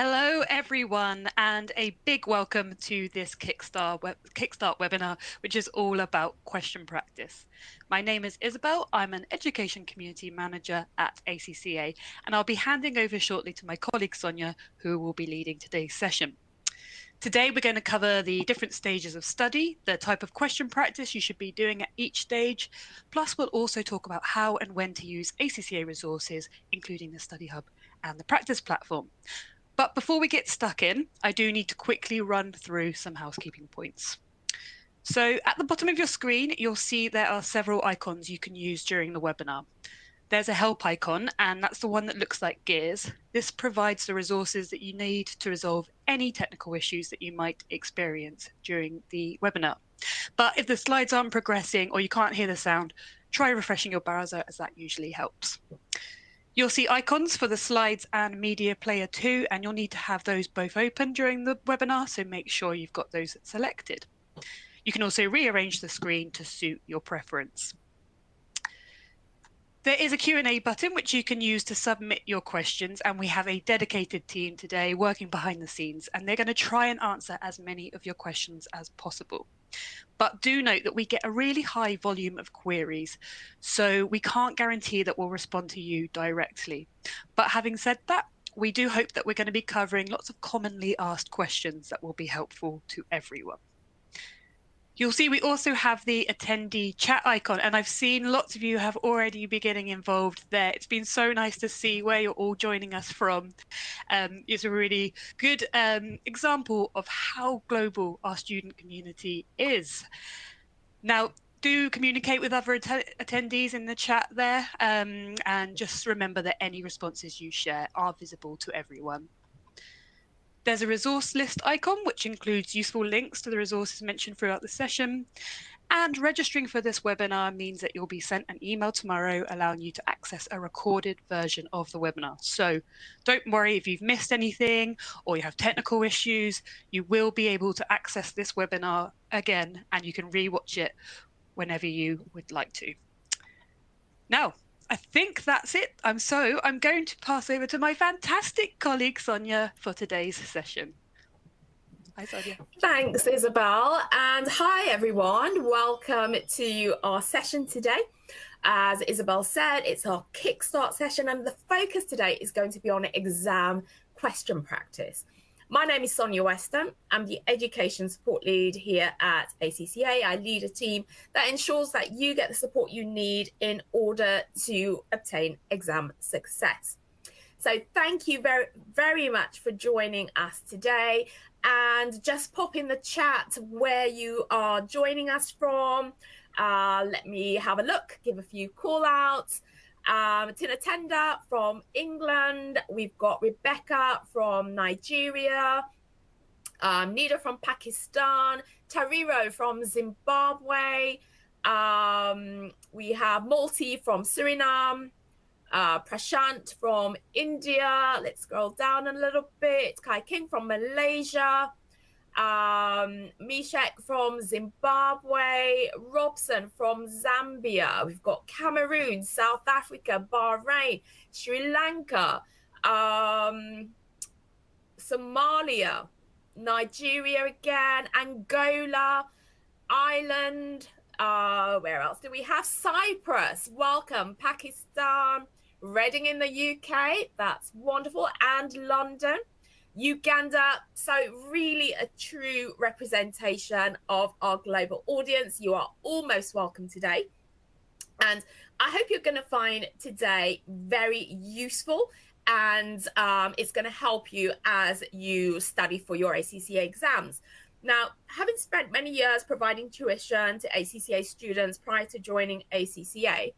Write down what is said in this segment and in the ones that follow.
Hello, everyone, and a big welcome to this Kickstart webinar, which is all about question practice. My name is Isabel. I'm an Education Community Manager at ACCA, and I'll be handing over shortly to my colleague Sonia, who will be leading today's session. Today, we're going to cover the different stages of study, the type of question practice you should be doing at each stage, plus we'll also talk about how and when to use ACCA resources, including the Study Hub and the practice platform. But before we get stuck in, I do need to quickly run through some housekeeping points. So at the bottom of your screen, you'll see there are several icons you can use during the webinar. There's a help icon, and that's the one that looks like gears. This provides the resources that you need to resolve any technical issues that you might experience during the webinar. But if the slides aren't progressing or you can't hear the sound, try refreshing your browser, as that usually helps. You'll see icons for the slides and media player too, and you'll need to have those both open during the webinar, so make sure you've got those selected. You can also rearrange the screen to suit your preference. There is a Q&A button which you can use to submit your questions, and we have a dedicated team today working behind the scenes, and they're going to try and answer as many of your questions as possible. But do note that we get a really high volume of queries, so we can't guarantee that we'll respond to you directly. But having said that, we do hope that we're going to be covering lots of commonly asked questions that will be helpful to everyone. You'll see we also have the attendee chat icon, and I've seen lots of you have already been getting involved there. It's been so nice to see where you're all joining us from. It's a really good example of how global our student community is. Now, do communicate with other attendees in the chat there, and just remember that any responses you share are visible to everyone. There's a resource list icon, which includes useful links to the resources mentioned throughout the session. And registering for this webinar means that you'll be sent an email tomorrow allowing you to access a recorded version of the webinar. So don't worry if you've missed anything or you have technical issues, you will be able to access this webinar again, and you can rewatch it whenever you would like to. Now, I think that's it. I'm going to pass over to my fantastic colleague, Sonia, for today's session. Hi, Sonia. Thanks, Isabel. And hi, everyone. Welcome to our session today. As Isabel said, it's our Kickstart session, and the focus today is going to be on exam question practice. My name is Sonia Weston. I'm the Education Support Lead here at ACCA. I lead a team that ensures that you get the support you need in order to obtain exam success. So thank you very, very much for joining us today. And just pop in the chat where you are joining us from. Let me have a look, give a few call outs. Tina Tenda from England. We've got Rebecca from Nigeria. Nida from Pakistan. Tariro from Zimbabwe. We have Multi from Suriname. Prashant from India. Let's scroll down a little bit. Kai King from Malaysia. Mishek from Zimbabwe. Robson from Zambia. We've got Cameroon, South Africa, Bahrain, Sri Lanka, Somalia, Nigeria again, Angola, Ireland. Where else do we have? Cyprus, welcome. Pakistan, Reading in the UK, that's wonderful, and London, Uganda. So really a true representation of our global audience. You are all most welcome today. And I hope you're going to find today very useful, and it's going to help you as you study for your ACCA exams. Now, having spent many years providing tuition to ACCA students prior to joining ACCA,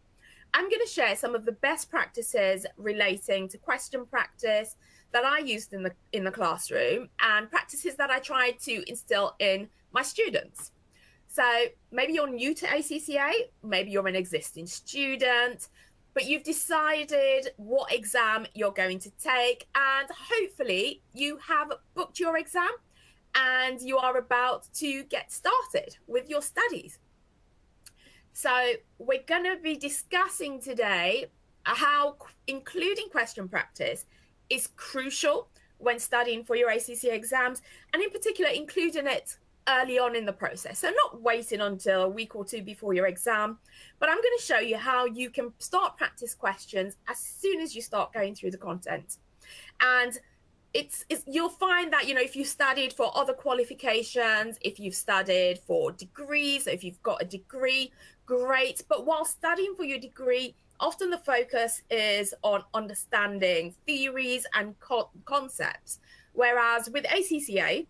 I'm going to share some of the best practices relating to question practice that I used in the classroom, and practices that I tried to instill in my students. So maybe you're new to ACCA, maybe you're an existing student, but you've decided what exam you're going to take, and hopefully you have booked your exam and you are about to get started with your studies. So we're going to be discussing today how including question practice is crucial when studying for your ACCA exams, and in particular, including it early on in the process. So not waiting until a week or two before your exam, but I'm going to show you how you can start practice questions as soon as you start going through the content. And you'll find that, you know, if you studied for other qualifications, if you've studied for degrees, if you've got a degree, great. But while studying for your degree, often the focus is on understanding theories and concepts. Whereas with ACCA,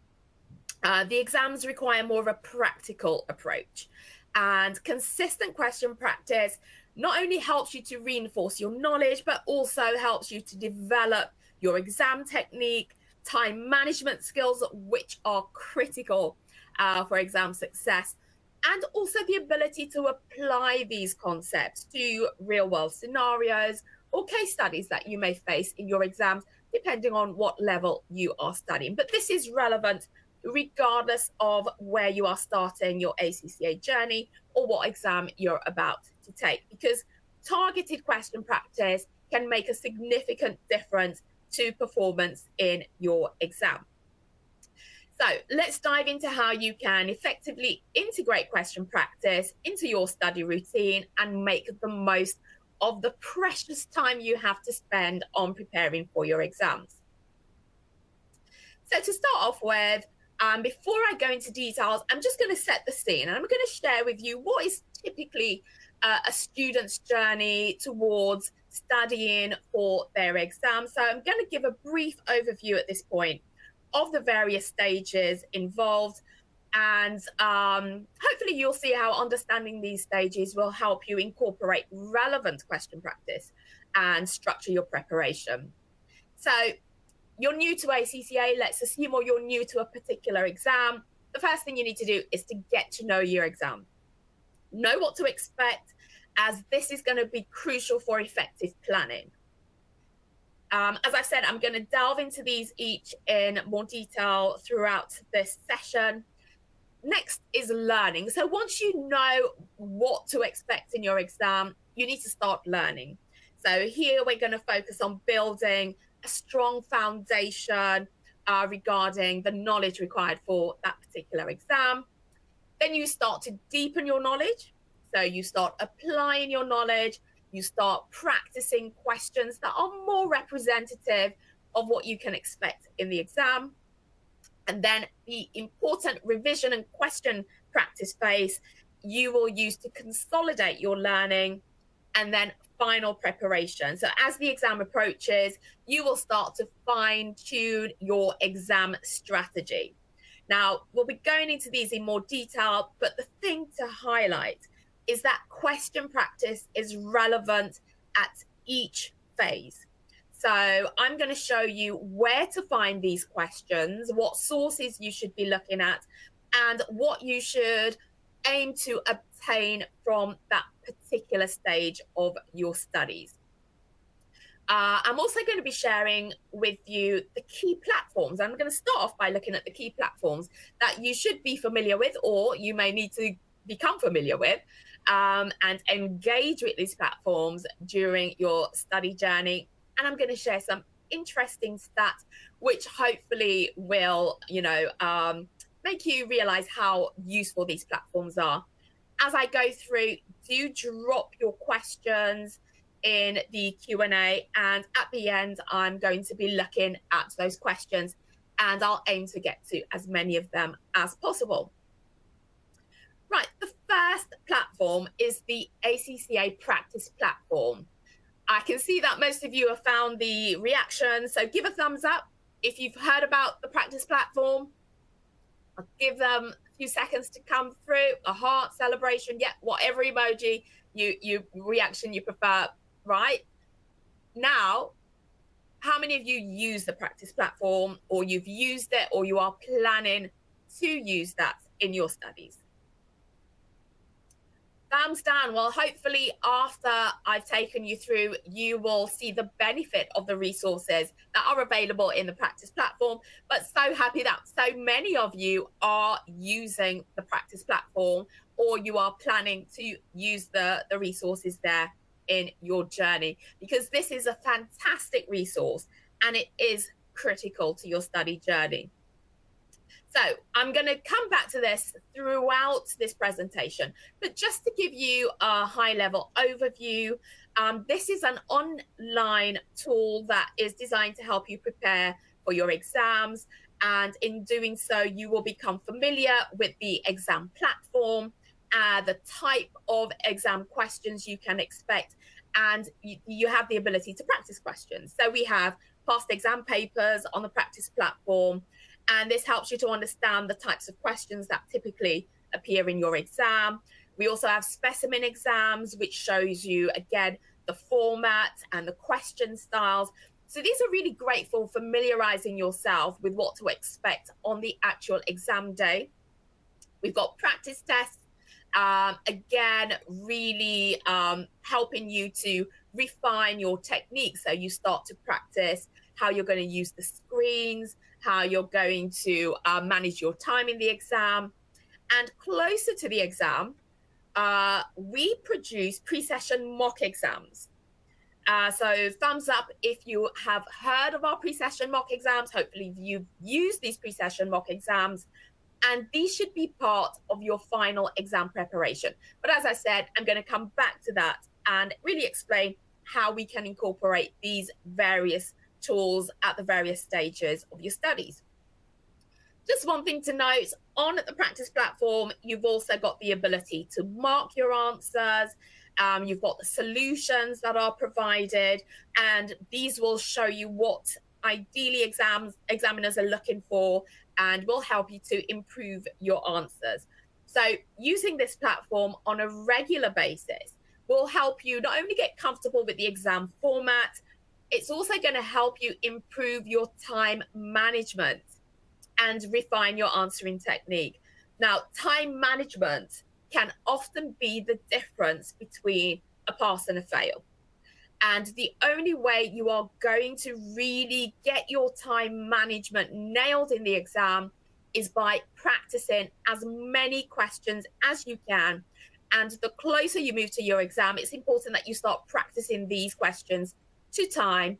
the exams require more of a practical approach, and consistent question practice not only helps you to reinforce your knowledge, but also helps you to develop your exam technique, time management skills, which are critical for exam success, and also the ability to apply these concepts to real world scenarios or case studies that you may face in your exams, depending on what level you are studying. But this is relevant regardless of where you are starting your ACCA journey or what exam you're about to take, because targeted question practice can make a significant difference to performance in your exam. So let's dive into how you can effectively integrate question practice into your study routine and make the most of the precious time you have to spend on preparing for your exams. So to start off with, before I go into details, I'm just going to set the scene, and I'm going to share with you what is typically a student's journey towards studying for their exam. So I'm going to give a brief overview at this point of the various stages involved, and hopefully you'll see how understanding these stages will help you incorporate relevant question practice and structure your preparation. So you're new to ACCA, let's assume, or you're new to a particular exam. The first thing you need to do is to get to know your exam. Know what to expect, as this is going to be crucial for effective planning. As I said, I'm going to delve into these each in more detail throughout this session. Next is learning. So once you know what to expect in your exam, you need to start learning. So here we're going to focus on building a strong foundation regarding the knowledge required for that particular exam. Then you start to deepen your knowledge. So you start applying your knowledge, you start practicing questions that are more representative of what you can expect in the exam. And then the important revision and question practice phase you will use to consolidate your learning, and then final preparation. So as the exam approaches, you will start to fine-tune your exam strategy. Now, we'll be going into these in more detail, but the thing to highlight is that question practice is relevant at each phase. So I'm going to show you where to find these questions, what sources you should be looking at, and what you should aim to obtain from that particular stage of your studies. I'm also going to be sharing with you the key platforms. I'm going to start off by looking at the key platforms that you should be familiar with, or you may need to become familiar with, and engage with these platforms during your study journey. And I'm going to share some interesting stats, which hopefully will, make you realize how useful these platforms are. As I go through, do drop your questions in the Q&A, and at the end, I'm going to be looking at those questions, and I'll aim to get to as many of them as possible. Right, the first platform is the ACCA practice platform. I can see that most of you have found the reaction, so give a thumbs up if you've heard about the practice platform. I'll give them a few seconds to come through, a heart, celebration, whatever emoji reaction you prefer, right? Now, how many of you use the practice platform, or you've used it, or you are planning to use that in your studies? Thumbs down. Well, hopefully after I've taken you through, you will see the benefit of the resources that are available in the practice platform. But so happy that so many of you are using the practice platform, or you are planning to use the resources there in your journey, because this is a fantastic resource, and it is critical to your study journey. So I'm going to come back to this throughout this presentation, but just to give you a high-level overview, this is an online tool that is designed to help you prepare for your exams. And in doing so, you will become familiar with the exam platform, the type of exam questions you can expect, and you have the ability to practice questions. So we have past exam papers on the practice platform, and this helps you to understand the types of questions that typically appear in your exam. We also have specimen exams, which shows you, again, the format and the question styles. So these are really great for familiarizing yourself with what to expect on the actual exam day. We've got practice tests, again, really helping you to refine your technique. So you start to practice how you're going to use the screens, how you're going to manage your time in the exam. And closer to the exam, we produce pre-session mock exams. So thumbs up if you have heard of our pre-session mock exams. Hopefully you've used these pre-session mock exams, and these should be part of your final exam preparation. But as I said, I'm going to come back to that and really explain how we can incorporate these various tools at the various stages of your studies. Just one thing to note, on the practice platform, you've also got the ability to mark your answers. You've got the solutions that are provided, and these will show you what ideally examiners are looking for and will help you to improve your answers. So using this platform on a regular basis will help you not only get comfortable with the exam format, it's also going to help you improve your time management and refine your answering technique. Now, time management can often be the difference between a pass and a fail. And the only way you are going to really get your time management nailed in the exam is by practicing as many questions as you can. And the closer you move to your exam, it's important that you start practicing these questions to time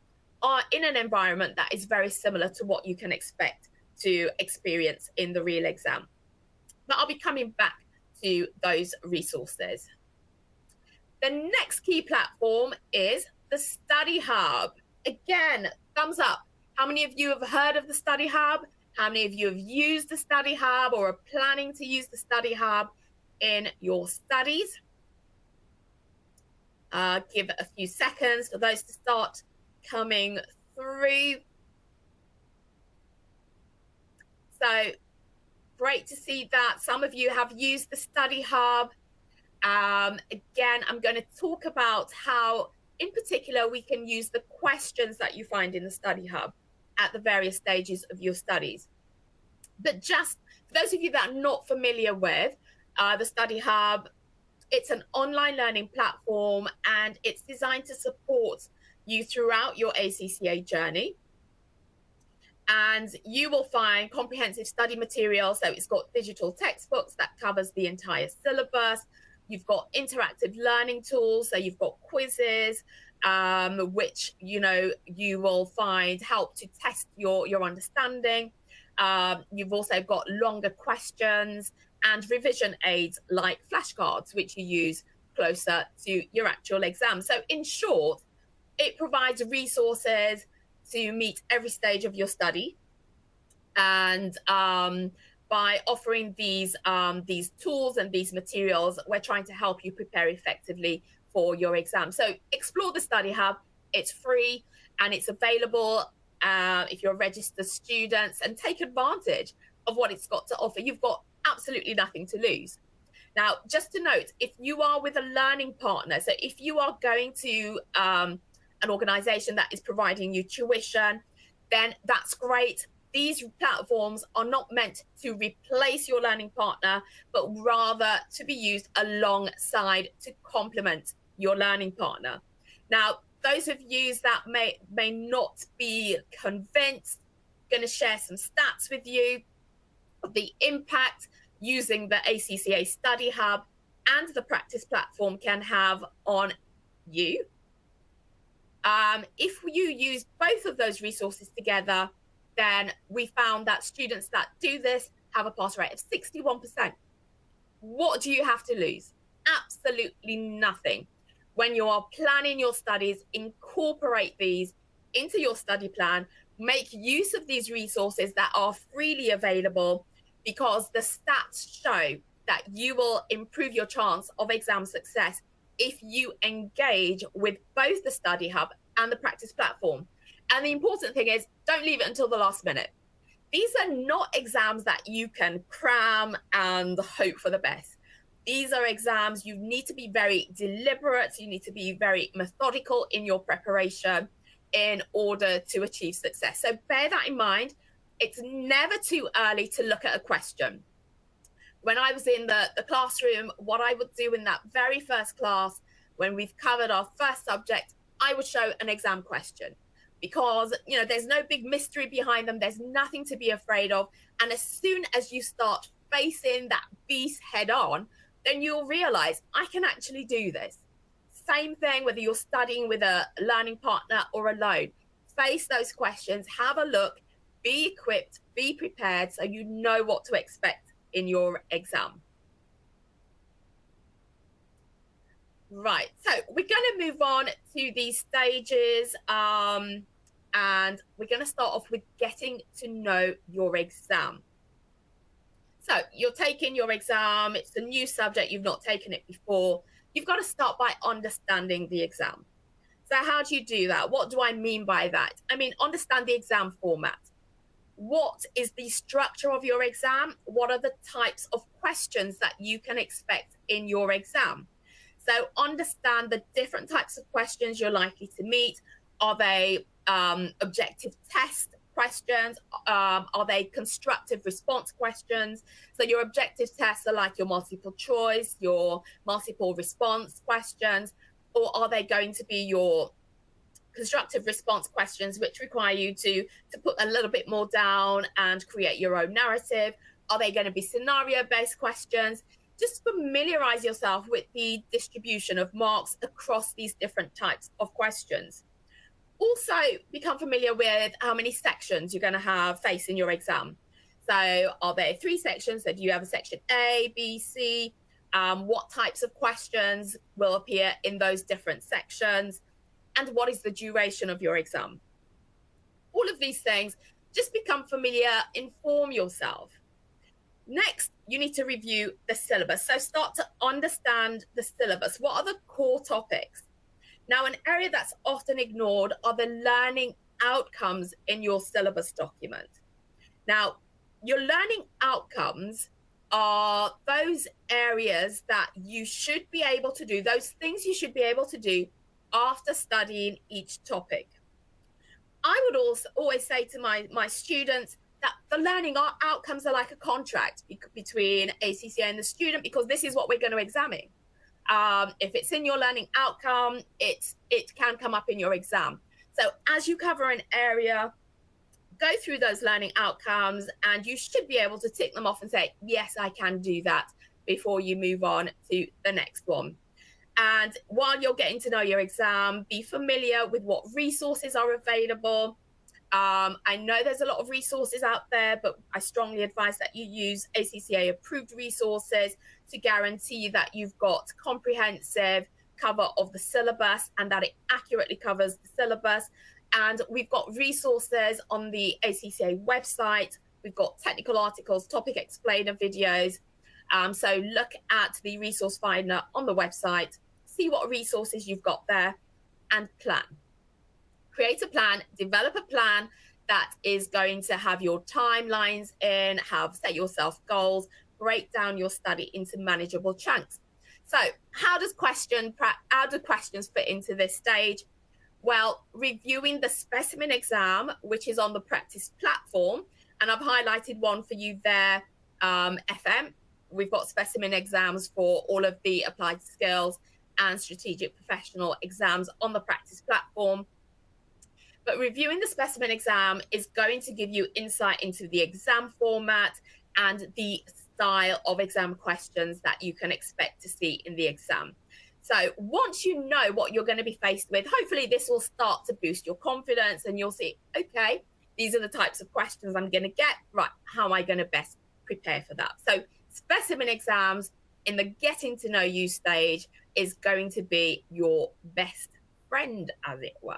in an environment that is very similar to what you can expect to experience in the real exam. But I'll be coming back to those resources. The next key platform is the Study Hub. Again, thumbs up. How many of you have heard of the Study Hub? How many of you have used the Study Hub or are planning to use the Study Hub in your studies? Give a few seconds for those to start coming through. So great to see that some of you have used the Study Hub. Again, I'm going to talk about how, in particular, we can use the questions that you find in the Study Hub at the various stages of your studies. But just for those of you that are not familiar with the Study Hub, it's an online learning platform, and it's designed to support you throughout your ACCA journey. And you will find comprehensive study material. So it's got digital textbooks that covers the entire syllabus. You've got interactive learning tools. So you've got quizzes, which, you will find help to test your understanding. You've also got longer questions and revision aids like flashcards, which you use closer to your actual exam. So in short, it provides resources to meet every stage of your study. And by offering these tools and these materials, we're trying to help you prepare effectively for your exam. So explore the Study Hub. It's free and it's available if you're a registered student, and take advantage of what it's got to offer. You've got absolutely nothing to lose. Now, just to note, if you are with a learning partner, so if you are going to an organization that is providing you tuition, then that's great. These platforms are not meant to replace your learning partner, but rather to be used alongside to complement your learning partner. Now, those of you that may not be convinced, I'm going to share some stats with you of the impact using the ACCA Study Hub and the practice platform can have on you. If you use both of those resources together, then we found that students that do this have a pass rate of 61%. What do you have to lose? Absolutely nothing. When you are planning your studies, incorporate these into your study plan, make use of these resources that are freely available, because the stats show that you will improve your chance of exam success if you engage with both the study hub and the practice platform. And the important thing is, don't leave it until the last minute. These are not exams that you can cram and hope for the best. These are exams you need to be very deliberate, you need to be very methodical in your preparation in order to achieve success. So bear that in mind. It's never too early to look at a question. When I was in the classroom, what I would do in that very first class, when we've covered our first subject, I would show an exam question, because there's no big mystery behind them. There's nothing to be afraid of. And as soon as you start facing that beast head on, then you'll realize, I can actually do this. Same thing whether you're studying with a learning partner or alone. Face those questions, have a look, be equipped, be prepared, so you know what to expect in your exam. Right, so we're going to move on to these stages, and we're going to start off with getting to know your exam. So you're taking your exam, it's a new subject, you've not taken it before. You've got to start by understanding the exam. So how do you do that? What do I mean by that? I mean, understand the exam format. What is the structure of your exam? What are the types of questions that you can expect in your exam? So understand the different types of questions you're likely to meet. Are they objective test questions? Are they constructive response questions? So your objective tests are like your multiple choice, your multiple response questions, or are they going to be your constructive response questions, which require you to put a little bit more down and create your own narrative? Are they going to be scenario-based questions? Just familiarize yourself with the distribution of marks across these different types of questions. Also, become familiar with how many sections you're going to have facing your exam. So are there 3 sections? So do you have a section A, B, C? What types of questions will appear in those different sections? And what is the duration of your exam? All of these things, just become familiar, inform yourself. Next, you need to review the syllabus. So start to understand the syllabus. What are the core topics? Now, an area that's often ignored are the learning outcomes in your syllabus document. Now, your learning outcomes are those areas that you should be able to do, those things you should be able to do after studying each topic. I would also always say to my students that the learning outcomes are like a contract between ACCA and the student, because this is what we're going to examine. If it's in your learning outcome, it can come up in your exam. So as you cover an area, go through those learning outcomes, and you should be able to tick them off and say, yes, I can do that, before you move on to the next one. And while you're getting to know your exam, be familiar with what resources are available. I know there's a lot of resources out there, but I strongly advise that you use ACCA approved resources to guarantee that you've got comprehensive cover of the syllabus and that it accurately covers the syllabus. And we've got resources on the ACCA website. We've got technical articles, topic explainer videos. So look at the resource finder on the website, see what resources you've got there, and plan. Create a plan, develop a plan that is going to have your timelines in, set yourself goals, break down your study into manageable chunks. So how do questions fit into this stage? Well, reviewing the specimen exam, which is on the practice platform, and I've highlighted one for you there, FM. We've got specimen exams for all of the applied skills and strategic professional exams on the practice platform. But reviewing the specimen exam is going to give you insight into the exam format and the style of exam questions that you can expect to see in the exam. So once you know what you're going to be faced with, hopefully this will start to boost your confidence, and you'll see, okay, these are the types of questions I'm going to get. Right, how am I going to best prepare for that? So specimen exams in the getting to know you stage is going to be your best friend, as it were.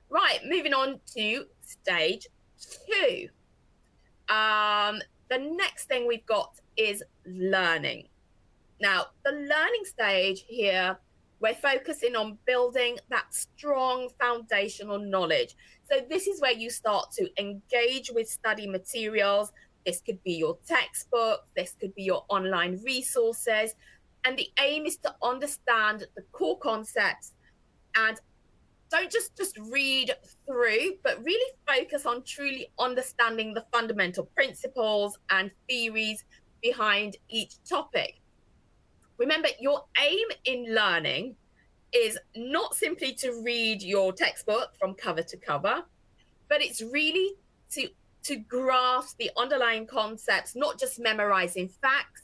Right, moving on to stage 2. The next thing we've got is learning. Now, the learning stage here, we're focusing on building that strong foundational knowledge. So this is where you start to engage with study materials. This could be your textbook, this could be your online resources. And the aim is to understand the core concepts, and don't just read through, but really focus on truly understanding the fundamental principles and theories behind each topic. Remember, your aim in learning is not simply to read your textbook from cover to cover, but it's really to grasp the underlying concepts, not just memorizing facts.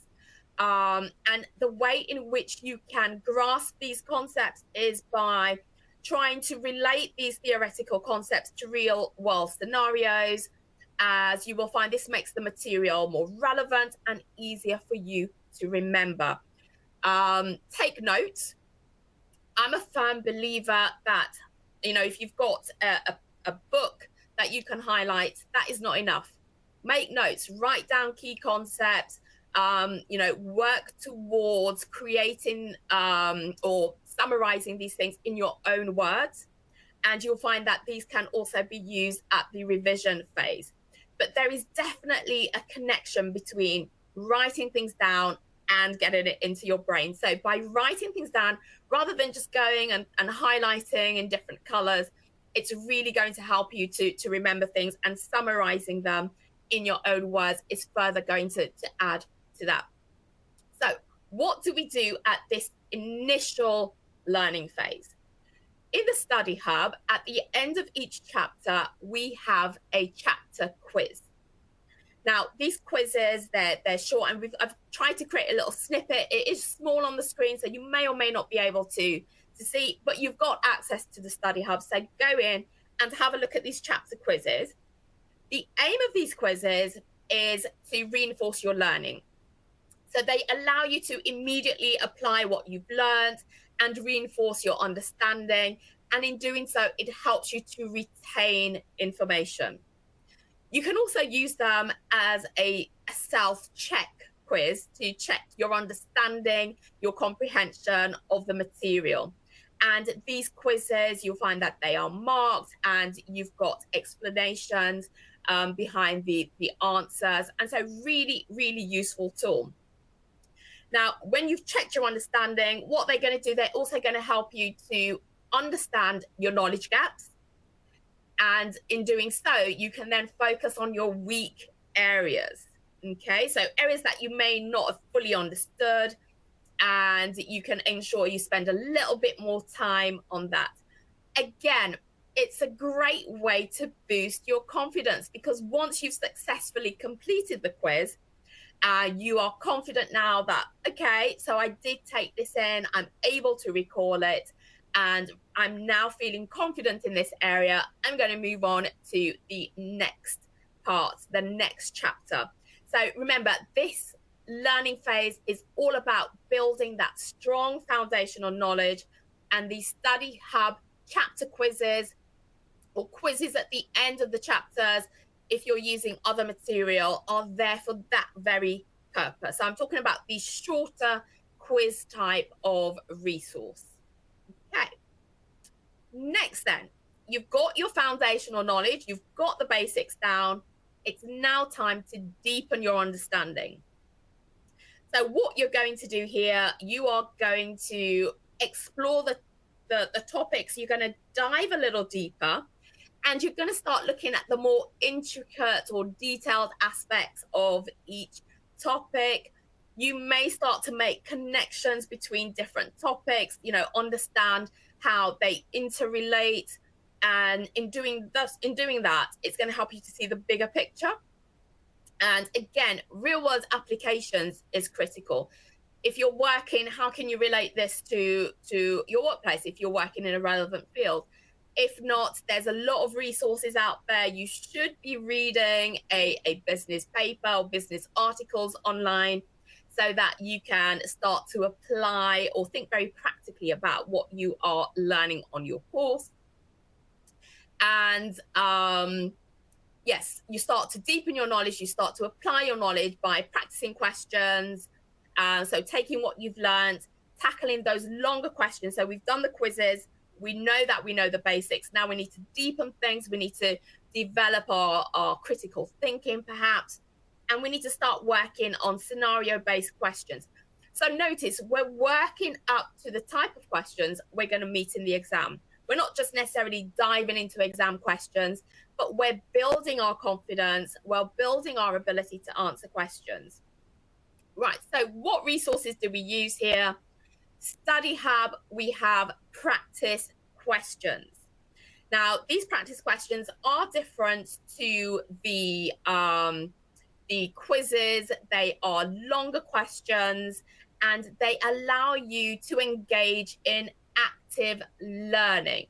And the way in which you can grasp these concepts is by trying to relate these theoretical concepts to real world scenarios, as you will find this makes the material more relevant and easier for you to remember. Take notes. I'm a firm believer that, if you've got a book that you can highlight, that is not enough. Make notes, write down key concepts, work towards creating or summarizing these things in your own words. And you'll find that these can also be used at the revision phase. But there is definitely a connection between writing things down and getting it into your brain. So by writing things down, rather than just going and highlighting in different colors, it's really going to help you to remember things, and summarizing them in your own words is further going to add to that. So what do we do at this initial learning phase? In the study hub, at the end of each chapter, we have a chapter quiz. Now, these quizzes, they're short, and I've tried to create a little snippet. It is small on the screen, so you may or may not be able to see, but you've got access to the study hub. So go in and have a look at these chapter quizzes. The aim of these quizzes is to reinforce your learning. So they allow you to immediately apply what you've learned and reinforce your understanding. And in doing so, it helps you to retain information. You can also use them as a self-check quiz to check your understanding, your comprehension of the material. And these quizzes, you'll find that they are marked, and you've got explanations behind the answers. And so really, really useful tool. Now, when you've checked your understanding, what they're going to do, they're also going to help you to understand your knowledge gaps. And in doing so, you can then focus on your weak areas. Okay, so areas that you may not have fully understood, and you can ensure you spend a little bit more time on that. Again, it's a great way to boost your confidence, because once you've successfully completed the quiz, you are confident now that, okay, so I did take this in, I'm able to recall it, and I'm now feeling confident in this area. I'm going to move on to the next part, the next chapter. So remember, this learning phase is all about building that strong foundational knowledge, and the study hub chapter quizzes, or quizzes at the end of the chapters, if you're using other material, are there for that very purpose. So I'm talking about the shorter quiz type of resource. Okay. Next then, you've got your foundational knowledge, you've got the basics down. It's now time to deepen your understanding. So what you're going to do here, you are going to explore the topics. You're going to dive a little deeper, and you're going to start looking at the more intricate or detailed aspects of each topic. You may start to make connections between different topics, understand how they interrelate. And in doing that, it's going to help you to see the bigger picture. And again, real world applications is critical. If you're working, how can you relate this to your workplace if you're working in a relevant field? If not, there's a lot of resources out there. You should be reading a business paper or business articles online so that you can start to apply or think very practically about what you are learning on your course. And yes, you start to deepen your knowledge, you start to apply your knowledge by practicing questions. So taking what you've learned, tackling those longer questions. So we've done the quizzes, we know that we know the basics. Now we need to deepen things, we need to develop our critical thinking perhaps, and we need to start working on scenario-based questions. So notice we're working up to the type of questions we're going to meet in the exam. We're not just necessarily diving into exam questions, but we're building our confidence, we're building our ability to answer questions. Right, so what resources do we use here? Study Hub, we have practice questions. Now, these practice questions are different to the quizzes. They are longer questions, and they allow you to engage in active learning.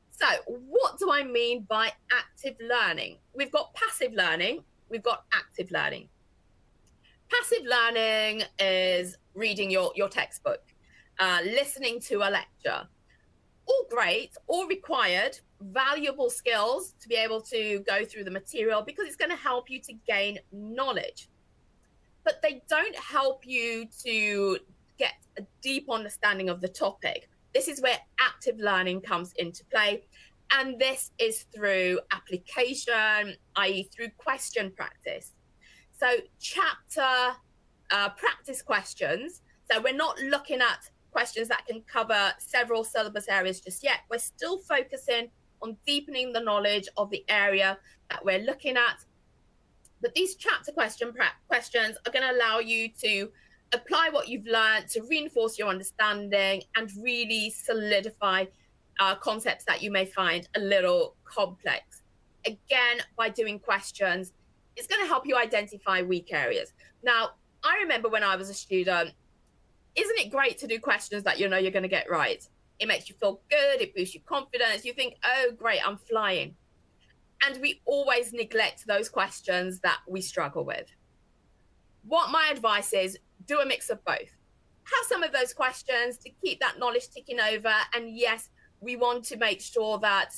So what do I mean by active learning? We've got passive learning, we've got active learning. Passive learning is reading your textbook, listening to a lecture. All great, all required, valuable skills to be able to go through the material because it's going to help you to gain knowledge. But they don't help you to get a deep understanding of the topic. This is where active learning comes into play. And this is through application, i.e. through question practice. So chapter practice questions. So we're not looking at questions that can cover several syllabus areas just yet. We're still focusing on deepening the knowledge of the area that we're looking at. But these chapter questions are going to allow you to apply what you've learned, to reinforce your understanding and really solidify concepts that you may find a little complex. Again, by doing questions, it's going to help you identify weak areas. Now, I remember when I was a student, isn't it great to do questions that you know you're going to get right? It makes you feel good, it boosts your confidence. You think, oh, great, I'm flying. And we always neglect those questions that we struggle with. What my advice is, do a mix of both. Have some of those questions to keep that knowledge ticking over. And yes, we want to make sure that,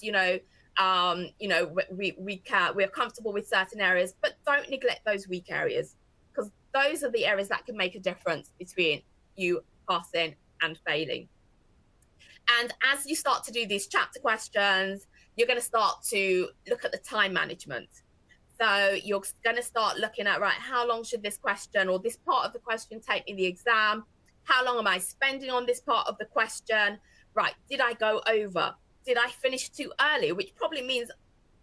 we're comfortable with certain areas, but don't neglect those weak areas, because those are the areas that can make a difference between you passing and failing. And as you start to do these chapter questions, you're going to start to look at the time management. So you're going to start looking at, right, how long should this question or this part of the question take in the exam? How long am I spending on this part of the question? Right, did I go over? Did I finish too early? Which probably means,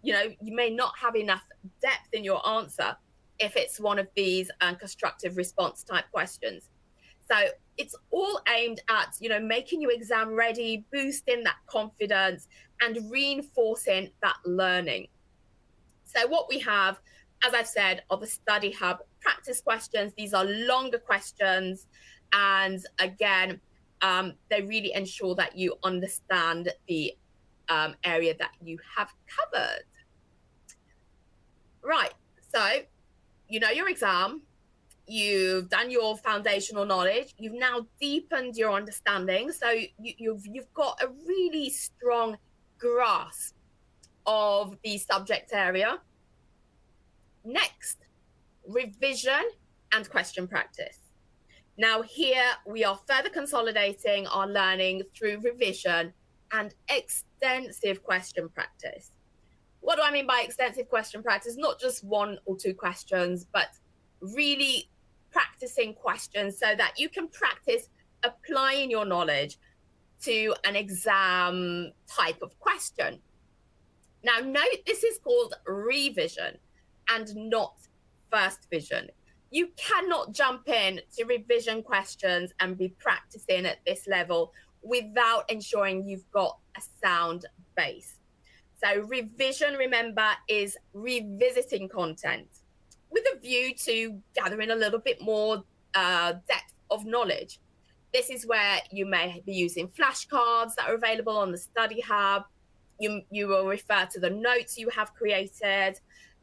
you may not have enough depth in your answer if it's one of these constructive response type questions. So it's all aimed at, making you exam ready, boosting that confidence and reinforcing that learning. So what we have, as I've said, are the Study Hub practice questions. These are longer questions. And again, they really ensure that you understand the area that you have covered. Right, so you know your exam, you've done your foundational knowledge, you've now deepened your understanding, so you've got a really strong grasp of the subject area. Next, revision and question practice. Now here we are further consolidating our learning through revision and extensive question practice. What do I mean by extensive question practice? Not just one or two questions, but really practicing questions so that you can practice applying your knowledge to an exam type of question. Now note, this is called revision and not first vision. You cannot jump in to revision questions and be practicing at this level without ensuring you've got a sound base. So revision, remember, is revisiting content with a view to gathering a little bit more depth of knowledge. This is where you may be using flashcards that are available on the Study Hub. you will refer to the notes you have created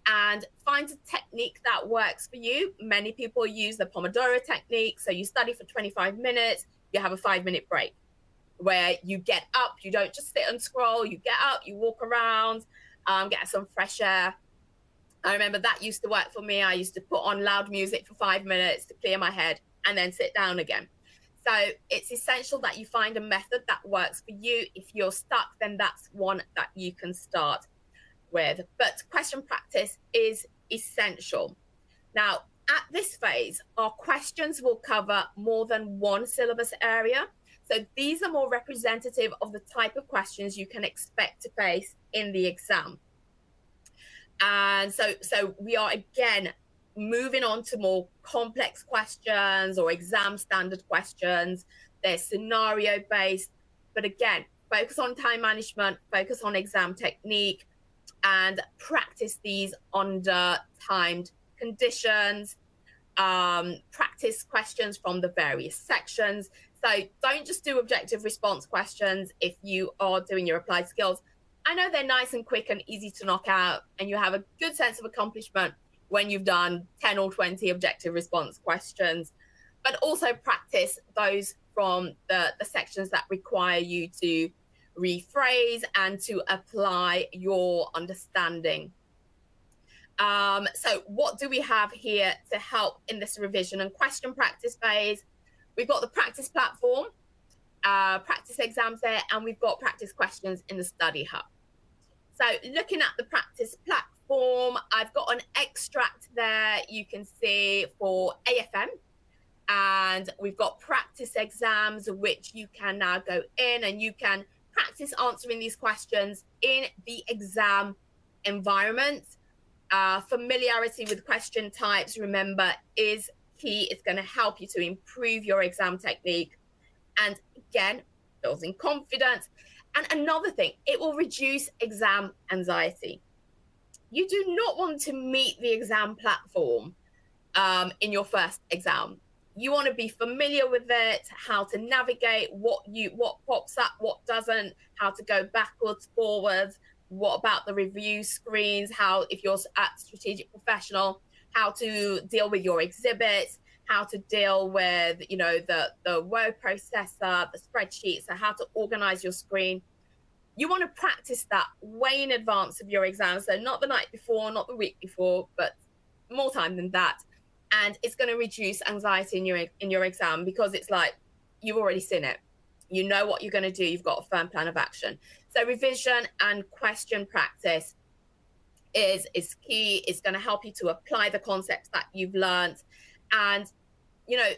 and find a technique that works for you. Many people use the Pomodoro technique. So you study for 25 minutes, you have a 5-minute break where you get up, you don't just sit and scroll, you get up, you walk around, get some fresh air. I remember that used to work for me. I used to put on loud music for 5 minutes to clear my head and then sit down again. So it's essential that you find a method that works for you. If you're stuck, then that's one that you can start with. But question practice is essential. Now, at this phase, our questions will cover more than one syllabus area. So these are more representative of the type of questions you can expect to face in the exam. And so we are, again, moving on to more complex questions or exam standard questions. They're scenario based, but again, focus on time management, focus on exam technique, and practice these under timed conditions. Practice questions from the various sections. So don't just do objective response questions if you are doing your applied skills. I know they're nice and quick and easy to knock out, and you have a good sense of accomplishment when you've done 10 or 20 objective response questions, but also practice those from the sections that require you to rephrase and to apply your understanding. So what do we have here to help in this revision and question practice phase? We've got the practice platform, practice exams there, and we've got practice questions in the study hub. So looking at the practice platform, I've got an extract there you can see for AFM, and we've got practice exams, which you can now go in and you can practice answering these questions in the exam environment. Familiarity with question types, remember, is key. It's going to help you to improve your exam technique. And again, building confidence. And another thing, it will reduce exam anxiety. You do not want to meet the exam platform in your first exam. You want to be familiar with it, how to navigate, what pops up, what doesn't, how to go backwards, forwards, what about the review screens, how, if you're at Strategic Professional, how to deal with your exhibits, how to deal with, you know, the word processor, the spreadsheet, so how to organize your screen. You want to practice that way in advance of your exam. So not the night before, not the week before, but more time than that. And it's going to reduce anxiety in your exam, because it's like you've already seen it. You know what you're going to do. You've got a firm plan of action. So revision and question practice is key. It's going to help you to apply the concepts that you've learned. And, you know,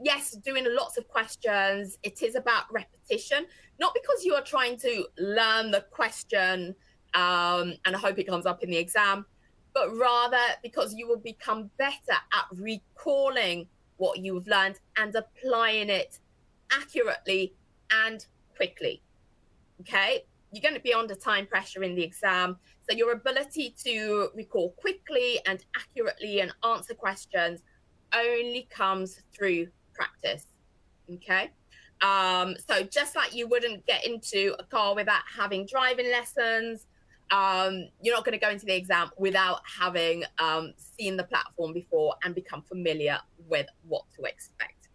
yes, doing lots of questions, it is about repetition, not because you are trying to learn the question and hope it comes up in the exam, but rather because you will become better at recalling what you've learned and applying it accurately and quickly. Okay, you're going to be under time pressure in the exam, so your ability to recall quickly and accurately and answer questions only comes through practice. Okay, so just like you wouldn't get into a car without having driving lessons, you're not going to go into the exam without having seen the platform before and become familiar with what to expect.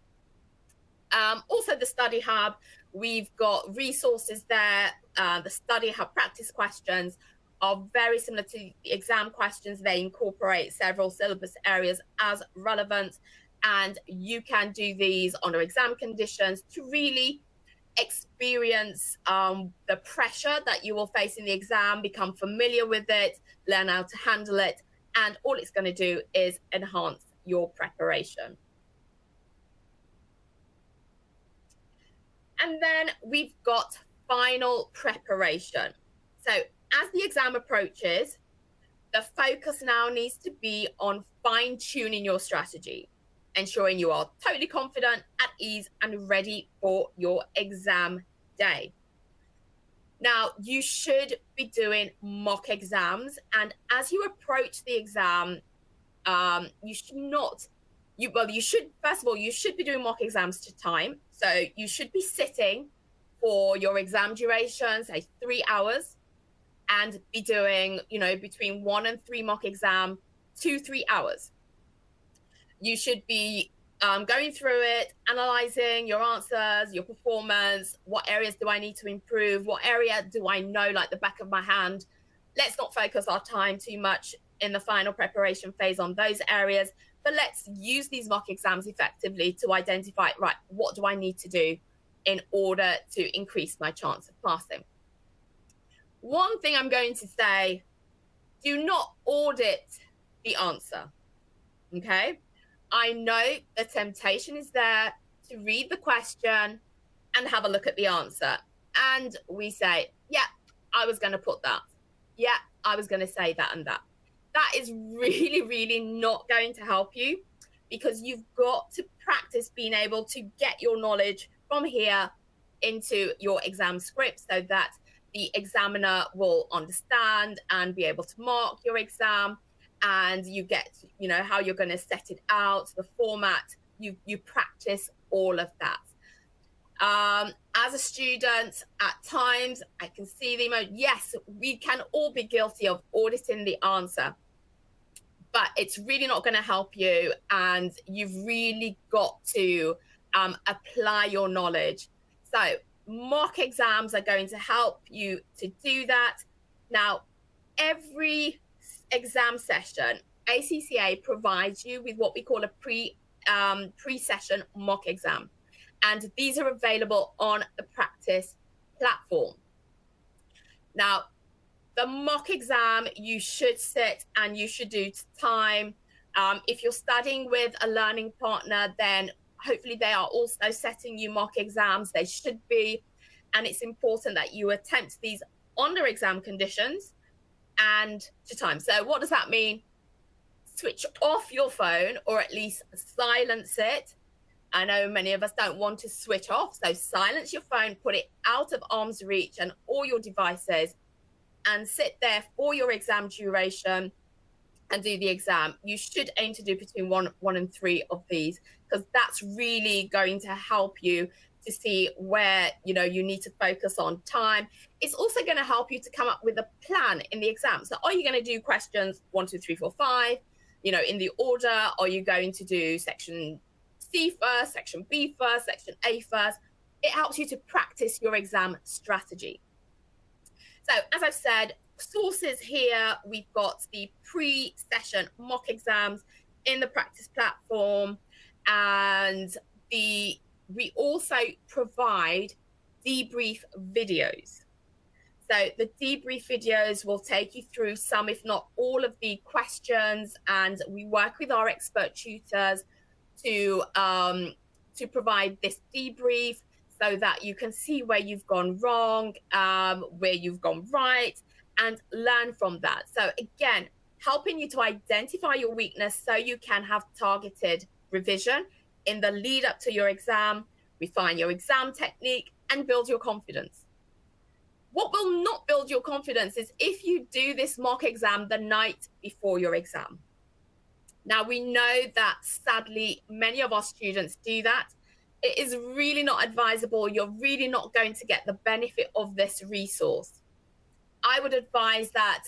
Also the study hub, we've got resources there. The study hub practice questions are very similar to the exam questions. They incorporate several syllabus areas as relevant, and you can do these under exam conditions to really experience the pressure that you will face in the exam, become familiar with it, learn how to handle it, and all it's going to do is enhance your preparation. And then we've got final preparation. So as the exam approaches, the focus now needs to be on fine-tuning your strategy, ensuring you are totally confident, at ease, and ready for your exam day. Now, you should be doing mock exams, and as you approach the exam, you should, first of all, you should be doing mock exams to time. So you should be sitting for your exam duration, say 3 hours, and be doing, between 1 and 3 mock exam, 2-3 hours. You should be going through it, analyzing your answers, your performance, what areas do I need to improve, what area do I know like the back of my hand. Let's not focus our time too much in the final preparation phase on those areas, but let's use these mock exams effectively to identify, right, what do I need to do in order to increase my chance of passing. One thing I'm going to say, do not audit the answer, okay? I know the temptation is there to read the question and have a look at the answer. And we say, yeah, I was going to put that. Yeah, I was going to say that and that. That is really, really not going to help you, because you've got to practice being able to get your knowledge from here into your exam script so that the examiner will understand and be able to mark your exam. And you get, how you're going to set it out, the format, you practice all of that. As a student, at times, I can see the emotion. Yes, we can all be guilty of auditing the answer, but it's really not going to help you. And you've really got to apply your knowledge. So mock exams are going to help you to do that. Now, every exam session, ACCA provides you with what we call a pre-session mock exam. And these are available on the practice platform. Now, the mock exam, you should sit and you should do to time. If you're studying with a learning partner, then hopefully they are also setting you mock exams. They should be. And it's important that you attempt these under exam conditions and to time. So what does that mean? Switch off your phone, or at least silence it. I know many of us don't want to switch off, so silence your phone, put it out of arm's reach and all your devices, and sit there for your exam duration and do the exam. You should aim to do between one and 3 of these, because that's really going to help you to see where you need to focus on time. It's also going to help you to come up with a plan in the exam. So are you going to do questions 1, 2, 3, 4, 5, in the order? Are you going to do section C first, section B first, section A first? It helps you to practice your exam strategy. So as I've said, sources here, we've got the pre-session mock exams in the practice platform, and we also provide debrief videos. So the debrief videos will take you through some, if not all, of the questions, and we work with our expert tutors to provide this debrief so that you can see where you've gone wrong, where you've gone right, and learn from that. So again, helping you to identify your weakness so you can have targeted revision in the lead up to your exam, refine your exam technique, and build your confidence. What will not build your confidence is if you do this mock exam the night before your exam. Now, we know that sadly, many of our students do that. It is really not advisable. You're really not going to get the benefit of this resource. I would advise that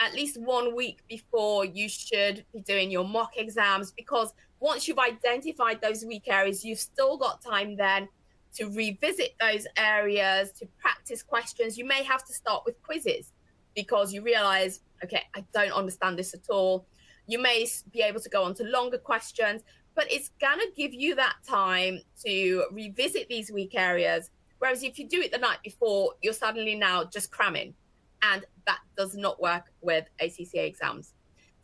at least 1 week before you should be doing your mock exams, because once you've identified those weak areas, you've still got time then to revisit those areas, to practice questions. You may have to start with quizzes because you realize, okay, I don't understand this at all. You may be able to go on to longer questions, but it's going to give you that time to revisit these weak areas. Whereas if you do it the night before, you're suddenly now just cramming. And that does not work with ACCA exams.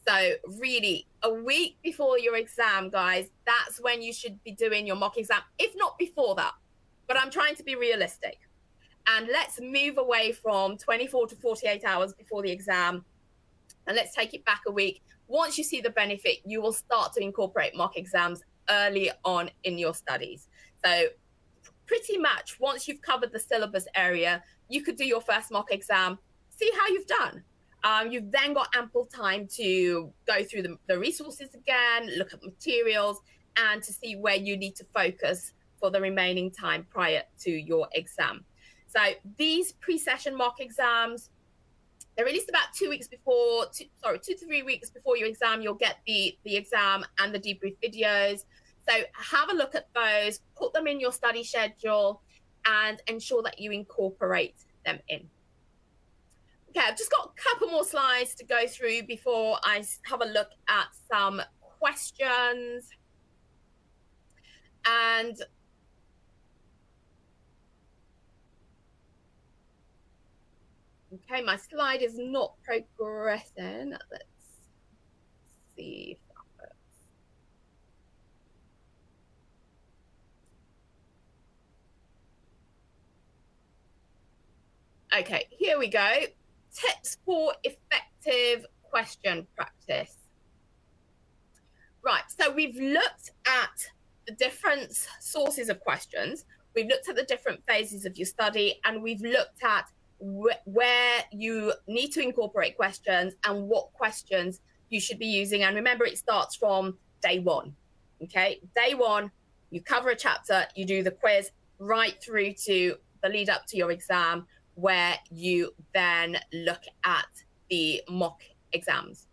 So really, a week before your exam, guys, that's when you should be doing your mock exam, if not before that. But I'm trying to be realistic. And let's move away from 24 to 48 hours before the exam. And let's take it back a week. Once you see the benefit, you will start to incorporate mock exams early on in your studies. So pretty much once you've covered the syllabus area, you could do your first mock exam, see how you've done. You've then got ample time to go through the resources again, look at materials, and to see where you need to focus for the remaining time prior to your exam. So these pre-session mock exams, they're released about 2 weeks before, 2 to 3 weeks before your exam. You'll get the exam and the debrief videos. So have a look at those, put them in your study schedule, and ensure that you incorporate them in. Okay, I've just got a couple more slides to go through before I have a look at some questions. And okay, my slide is not progressing. Let's see if that works. Okay, here we go. Tips for effective question practice. Right, so we've looked at the different sources of questions. We've looked at the different phases of your study, and we've looked at where you need to incorporate questions and what questions you should be using. And remember, it starts from day one. Okay, day one, you cover a chapter, you do the quiz right through to the lead up to your exam, where you then look at the mock exams.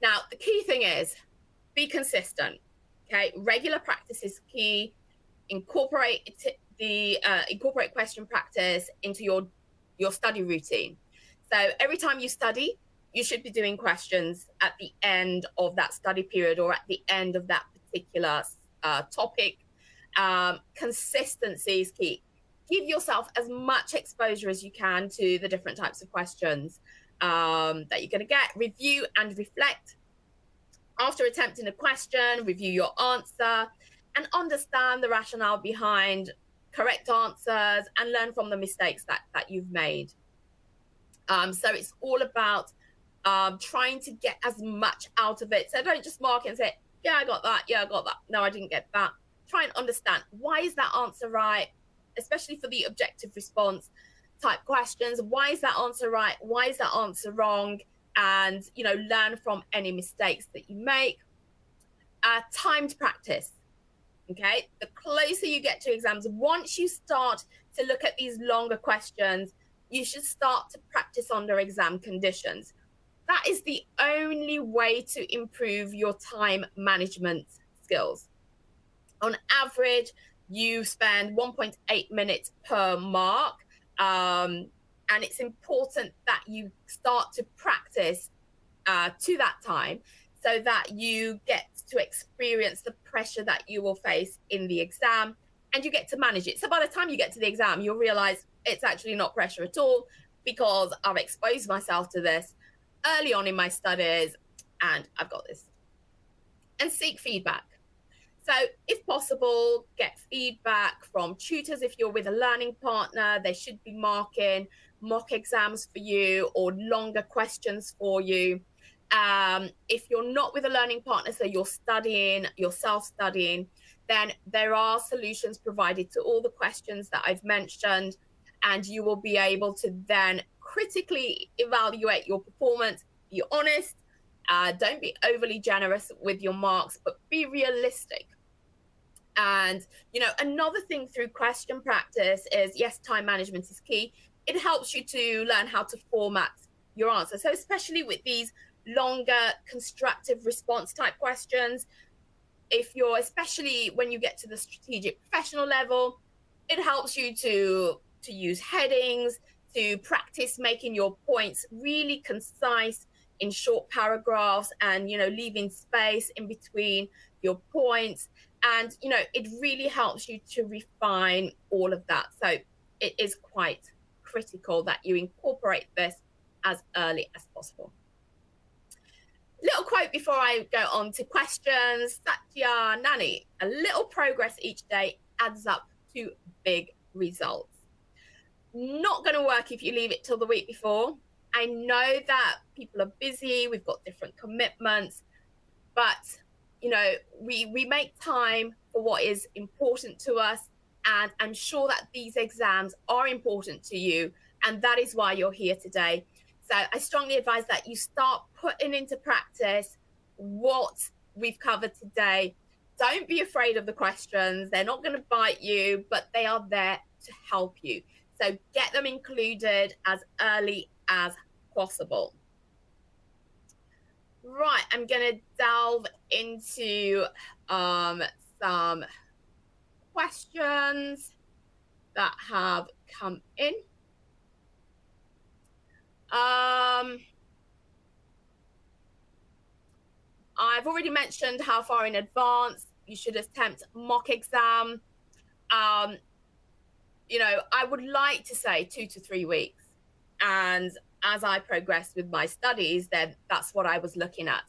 Now, the key thing is be consistent. Okay, regular practice is key. Incorporate question practice into your study routine. So every time you study, you should be doing questions at the end of that study period or at the end of that particular topic. Consistency is key. Give yourself as much exposure as you can to the different types of questions that you're going to get. Review and reflect. After attempting a question, review your answer and understand the rationale behind correct answers and learn from the mistakes that you've made. So it's all about trying to get as much out of it. So don't just mark it and say, yeah, I got that. Yeah, I got that. No, I didn't get that. Try and understand, why is that answer right? Especially for the objective response type questions. Why is that answer right? Why is that answer wrong? And, you know, learn from any mistakes that you make. Timed practice. Okay, the closer you get to exams, once you start to look at these longer questions, you should start to practice under exam conditions. That is the only way to improve your time management skills. On average, you spend 1.8 minutes per mark, and it's important that you start to practice to that time so that you get to experience the pressure that you will face in the exam and you get to manage it. So by the time you get to the exam, you'll realize it's actually not pressure at all because I've exposed myself to this early on in my studies and I've got this. And seek feedback. So if possible, get feedback from tutors. If you're with a learning partner, they should be marking mock exams for you or longer questions for you. If you're not with a learning partner, so you're studying, you're self-studying, then there are solutions provided to all the questions that I've mentioned, and you will be able to then critically evaluate your performance. Be honest, don't be overly generous with your marks, but be realistic. And, you know, another thing through question practice is, yes, time management is key. It helps you to learn how to format your answer. So especially with these longer constructive response type questions, if you're, especially when you get to the strategic professional level, it helps you to use headings, to practice making your points really concise in short paragraphs and, you know, leaving space in between your points. And, you know, it really helps you to refine all of that. So it is quite critical that you incorporate this as early as possible. Little quote before I go on to questions. Satya Nani, a little progress each day adds up to big results. Not going to work if you leave it till the week before. I know that people are busy, we've got different commitments, but, you know, we make time for what is important to us, and I'm sure that these exams are important to you, and that is why you're here today. So I strongly advise that you start putting into practice what we've covered today. Don't be afraid of the questions. They're not going to bite you, but they are there to help you. So get them included as early as possible. Right, I'm going to delve into some questions that have come in. I've already mentioned how far in advance you should attempt mock exam. You know, I would like to say 2 to 3 weeks. And as I progressed with my studies, then that's what I was looking at.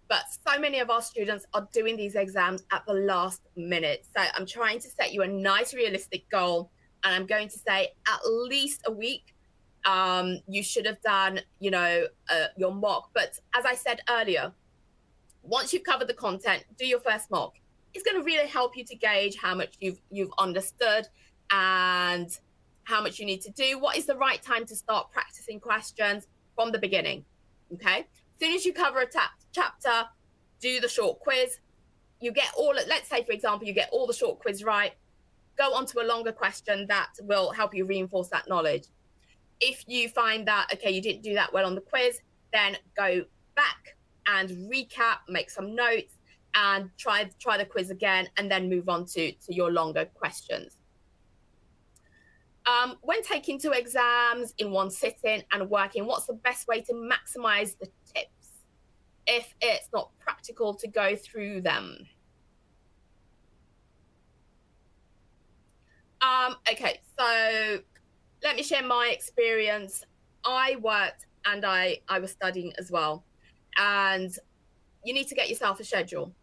But so many of our students are doing these exams at the last minute. So I'm trying to set you a nice, realistic goal. And I'm going to say at least a week. You should have done, you know, your mock. But as I said earlier, once you've covered the content, do your first mock. It's going to really help you to gauge how much you've understood and how much you need to do. What is the right time to start practicing questions from the beginning? Okay. As soon as you cover a chapter, do the short quiz. You get let's say, for example, you get all the short quiz right. Go on to a longer question that will help you reinforce that knowledge. If you find that, okay, you didn't do that well on the quiz, then go back and recap, make some notes, and try the quiz again, and then move on to your longer questions. When taking 2 exams in one sitting and working, what's the best way to maximize the tips if it's not practical to go through them? Okay, so let me share my experience. I worked and I was studying as well. And you need to get yourself a schedule.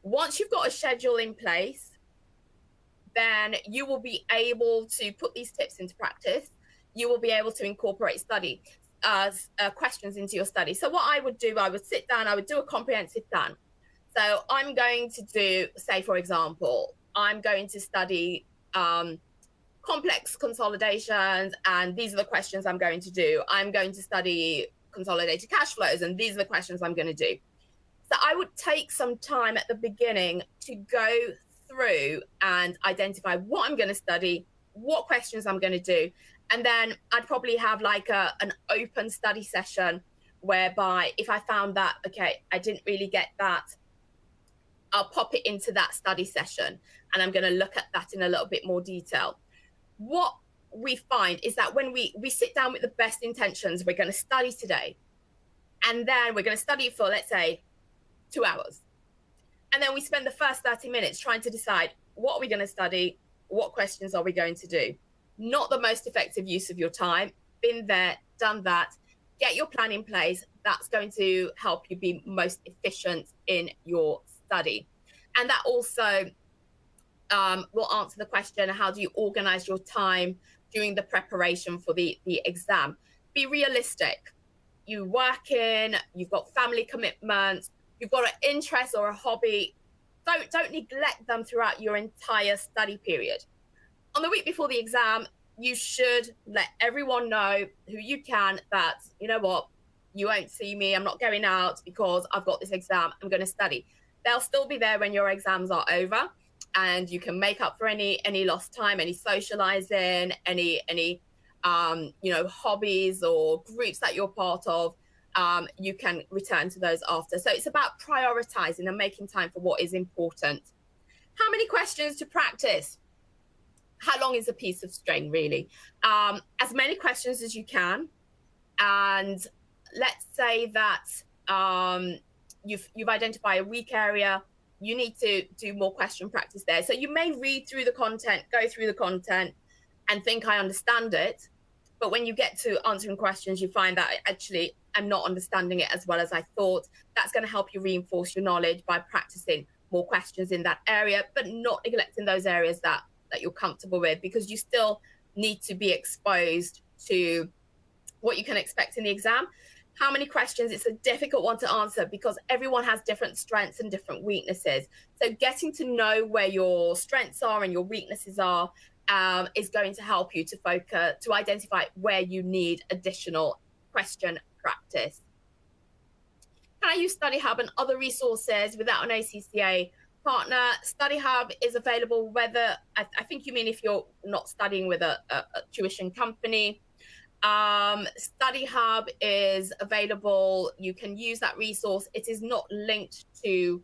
Once you've got a schedule in place, then you will be able to put these tips into practice. You will be able to incorporate study questions into your study. So what I would do, I would sit down, I would do a comprehensive plan. So I'm going to do, say, for example, I'm going to study complex consolidations, and these are the questions I'm going to do. I'm going to study consolidated cash flows, and these are the questions I'm going to do. So I would take some time at the beginning to go through and identify what I'm going to study, what questions I'm going to do. And then I'd probably have like an open study session whereby if I found that, okay, I didn't really get that, I'll pop it into that study session and I'm going to look at that in a little bit more detail. What we find is that when we sit down with the best intentions, we're going to study today, and then we're going to study for, let's say, 2 hours. And then we spend the first 30 minutes trying to decide what are we going to study, what questions are we going to do. Not the most effective use of your time. Been there, done that. Get your plan in place. That's going to help you be most efficient in your study. And that also will answer the question, how do you organize your time during the preparation for the exam? Be realistic. You work in, you've got family commitments, you've got an interest or a hobby. Don't neglect them throughout your entire study period. On the week before the exam, you should let everyone know who you can that, you know what, you won't see me, I'm not going out because I've got this exam, I'm going to study. They'll still be there when your exams are over, and you can make up for any lost time, any socializing, any you know, hobbies or groups that you're part of. You can return to those after. So it's about prioritizing and making time for what is important. How many questions to practice? How long is a piece of string, really? As many questions as you can. And let's say that you've identified a weak area. You need to do more question practice there. So you may read through the content, go through the content, and think I understand it. But when you get to answering questions, you find that actually I'm not understanding it as well as I thought. That's going to help you reinforce your knowledge by practicing more questions in that area, but not neglecting those areas that you're comfortable with, because you still need to be exposed to what you can expect in the exam. How many questions? It's a difficult one to answer because everyone has different strengths and different weaknesses. So getting to know where your strengths are and your weaknesses are is going to help you to focus, to identify where you need additional question practice. Can I use Study Hub and other resources without an ACCA partner? Study Hub is available whether, I think you mean if you're not studying with a tuition company. Study Hub is available. You can use that resource. It is not linked to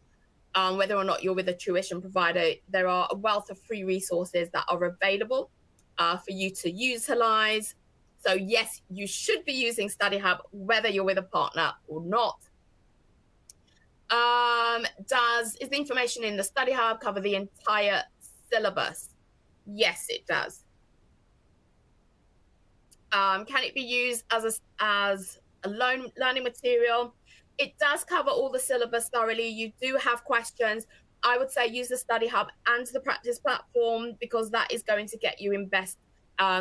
whether or not you're with a tuition provider. There are a wealth of free resources that are available for you to utilize. So yes, you should be using Study Hub whether you're with a partner or not. Is the information in the Study Hub cover the entire syllabus? Yes, it does. Can it be used as a learning material? It does cover all the syllabus thoroughly. You do have questions. I would say use the Study Hub and the practice platform, because that is going to get you in best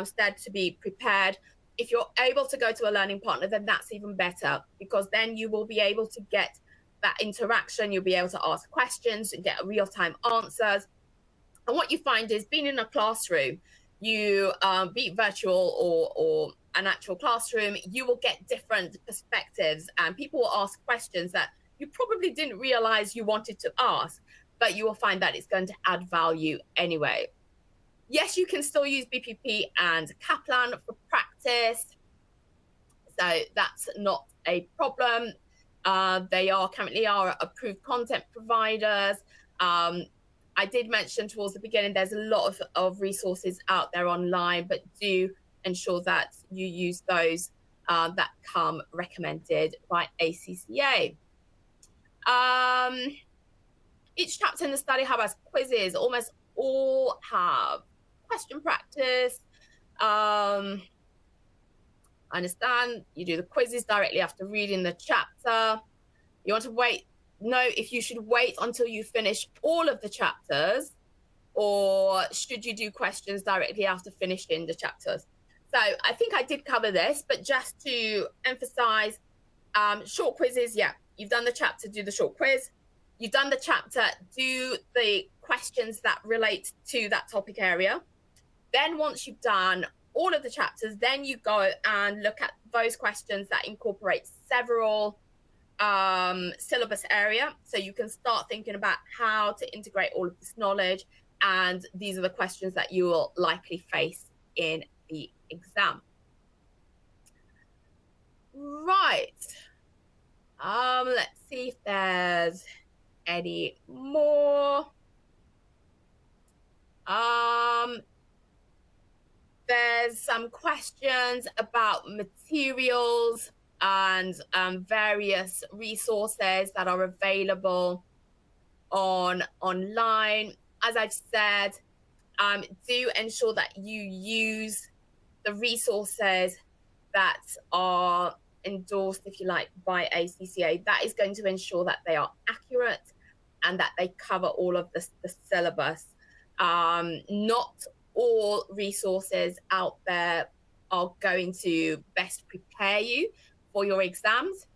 stead to be prepared. If you're able to go to a learning partner, then that's even better, because then you will be able to get that interaction. You'll be able to ask questions and get real-time answers. And what you find is, being in a classroom, you be it virtual or an actual classroom, you will get different perspectives, and people will ask questions that you probably didn't realize you wanted to ask, but you will find that it's going to add value anyway. Yes, you can still use BPP and Kaplan for practice, so that's not a problem. They currently are approved content providers. I did mention towards the beginning, there's a lot of resources out there online, but do ensure that you use those that come recommended by ACCA. Each chapter in the Study Hub has quizzes. Almost all have question practice. I understand you do the quizzes directly after reading the chapter. You want to know if you should wait until you finish all of the chapters, or should you do questions directly after finishing the chapters? So I think I did cover this, but just to emphasize, short quizzes, yeah, you've done the chapter, do the short quiz. You've done the chapter, do the questions that relate to that topic area. Then once you've done all of the chapters, then you go and look at those questions that incorporate several syllabus area. So you can start thinking about how to integrate all of this knowledge. And these are the questions that you will likely face in the exam. Right. Let's see if there's any more. There's some questions about materials and various resources that are available online. As I've said, do ensure that you use the resources that are endorsed, if you like, by ACCA. That is going to ensure that they are accurate and that they cover all of the syllabus. Not all resources out there are going to best prepare you for your exams.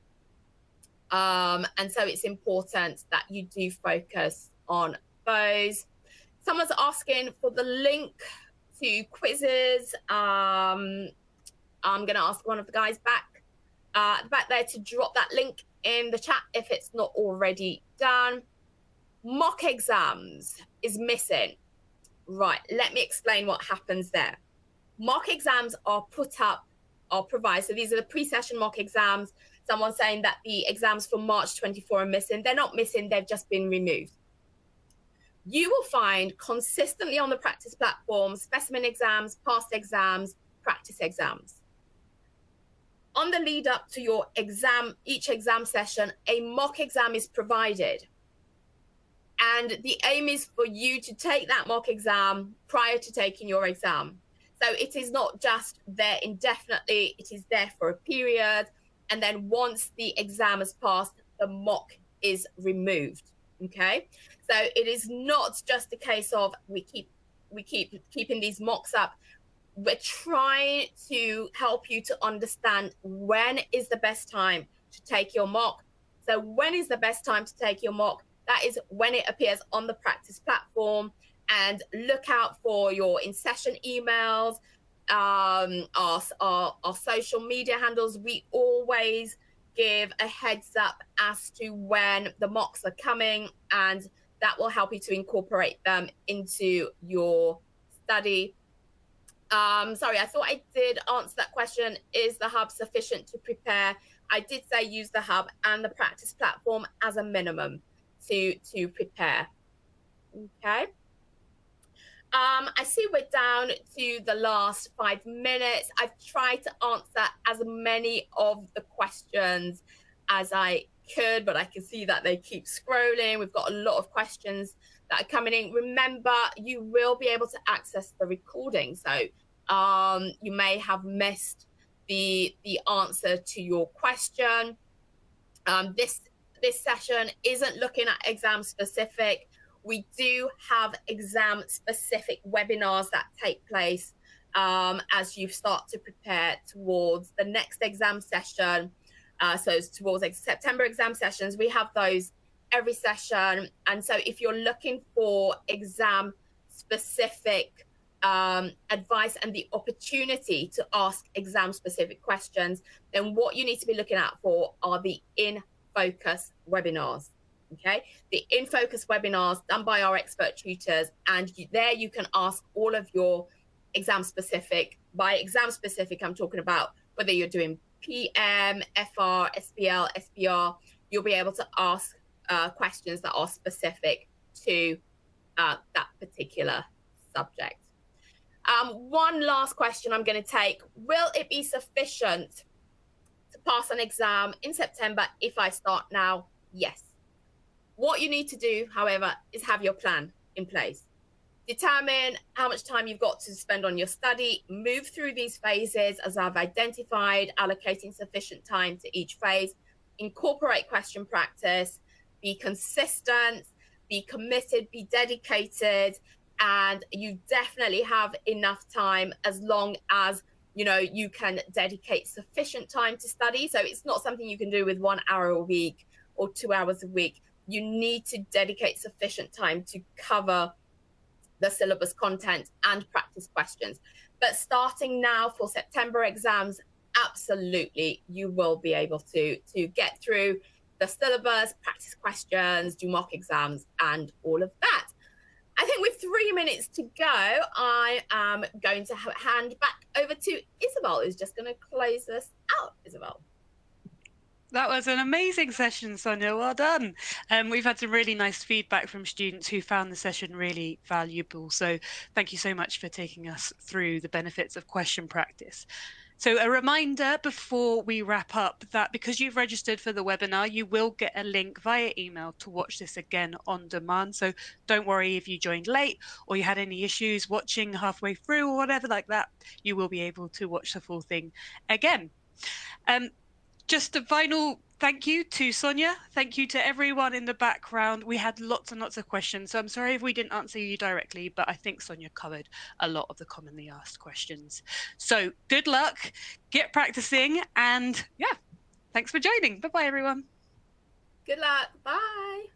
And so it's important that you do focus on those. Someone's asking for the link to quizzes. I'm going to ask one of the guys back there to drop that link in the chat if it's not already done. Mock exams is missing. Right, let me explain what happens there. Mock exams are put up, are provided. So these are the pre-session mock exams. Someone's saying that the exams for March 24 are missing. They're not missing, they've just been removed. You will find consistently on the practice platform, specimen exams, past exams, practice exams. On the lead up to your exam, each exam session, a mock exam is provided. And the aim is for you to take that mock exam prior to taking your exam. So it is not just there indefinitely, it is there for a period. And then once the exam has passed, the mock is removed, okay? So it is not just a case of we keep keeping these mocks up. We're trying to help you to understand when is the best time to take your mock. So when is the best time to take your mock? That is when it appears on the practice platform. And look out for your in-session emails, our social media handles. We always give a heads up as to when the mocks are coming, and that will help you to incorporate them into your study. Sorry, I thought I did answer that question. Is the hub sufficient to prepare? I did say use the hub and the practice platform as a minimum to prepare. Okay. I see we're down to the last 5 minutes. I've tried to answer as many of the questions as I could, but I can see that they keep scrolling. We've got a lot of questions that are coming in. Remember, you will be able to access the recording. So you may have missed the answer to your question. This session isn't looking at exam specific. We do have exam specific webinars that take place as you start to prepare towards the next exam session. So towards September exam sessions, we have those every session. And so if you're looking for exam specific advice and the opportunity to ask exam specific questions, then what you need to be looking out for are the In Focus webinars. Okay, the In Focus webinars done by our expert tutors, and there you can ask all of your exam specific. By exam specific, I'm talking about whether you're doing PM, FR, SPL, SPR. You'll be able to ask questions that are specific to that particular subject. One last question I'm going to take. Will it be sufficient to pass an exam in September if I start now? Yes. What you need to do, however, is have your plan in place. Determine how much time you've got to spend on your study. Move through these phases as I've identified, allocating sufficient time to each phase. Incorporate question practice. Be consistent. Be committed. Be dedicated. And you definitely have enough time as long as you can dedicate sufficient time to study. So it's not something you can do with 1 hour a week or 2 hours a week. You need to dedicate sufficient time to cover the syllabus content and practice questions. But starting now for September exams, absolutely, you will be able to get through the syllabus, practice questions, do mock exams, and all of that. I think with 3 minutes to go, I am going to hand back over to Isabel, who's just going to close us out. Isabel. That was an amazing session, Sonia. Well done. We've had some really nice feedback from students who found the session really valuable. So thank you so much for taking us through the benefits of question practice. So a reminder before we wrap up that because you've registered for the webinar, you will get a link via email to watch this again on demand. So don't worry if you joined late or you had any issues watching halfway through or whatever like that, you will be able to watch the full thing again. Just a final thank you to Sonia. Thank you to everyone in the background. We had lots and lots of questions, so I'm sorry if we didn't answer you directly, but I think Sonia covered a lot of the commonly asked questions. So good luck, get practicing, and yeah, thanks for joining. Bye-bye, everyone. Good luck. Bye.